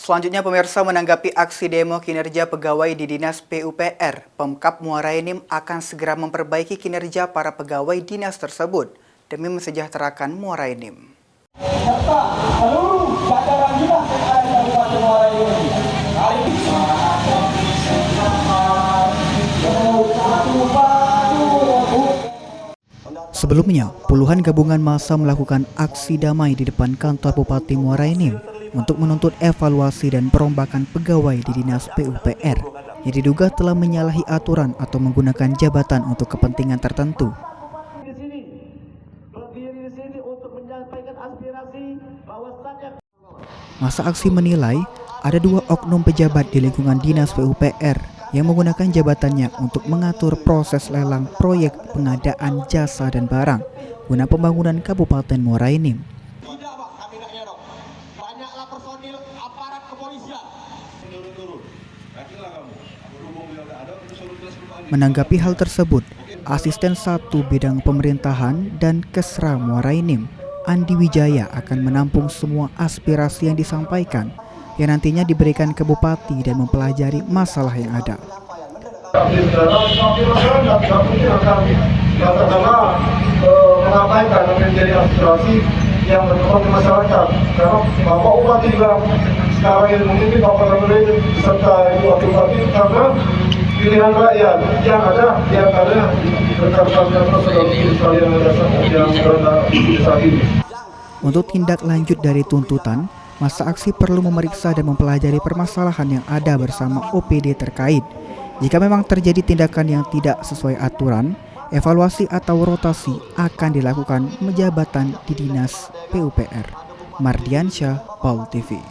Selanjutnya pemirsa, menanggapi aksi demo kinerja pegawai di Dinas PUPR, Pemkab Muara Enim akan segera memperbaiki kinerja para pegawai dinas tersebut demi mesejahterakan Muara Enim. Serta seluruh jajaran dinas yang ada di Kabupaten Muara Enim. Sebelumnya, puluhan gabungan massa melakukan aksi damai di depan kantor Bupati Muara Enim untuk menuntut evaluasi dan perombakan pegawai di Dinas PUPR yang diduga telah menyalahi aturan atau menggunakan jabatan untuk kepentingan tertentu. Massa aksi menilai ada dua oknum pejabat di lingkungan Dinas PUPR yang menggunakan jabatannya untuk mengatur proses lelang proyek pengadaan jasa dan barang guna pembangunan Kabupaten Muara Enim. Menanggapi hal tersebut, Asisten 1 Bidang Pemerintahan dan Kesra Muara Enim, Andi Wijaya akan menampung semua aspirasi yang disampaikan yang nantinya diberikan ke Bupati dan mempelajari masalah yang ada. Menyampaikan menjadi aspirasi yang berkembang di masyarakat, karena Bapak Bupati juga sekarang yang memimpin Bapak Kapolri serta Ibu Wakil Bupati karena pilihan rakyat yang ada di antaranya rekan-rekan prosedur yang berada saat ini. Untuk tindak lanjut dari tuntutan, massa aksi perlu memeriksa dan mempelajari permasalahan yang ada bersama OPD terkait. Jika memang terjadi tindakan yang tidak sesuai aturan, evaluasi atau rotasi akan dilakukan jabatan di Dinas PUPR. Mardiansyah, PAUL TV.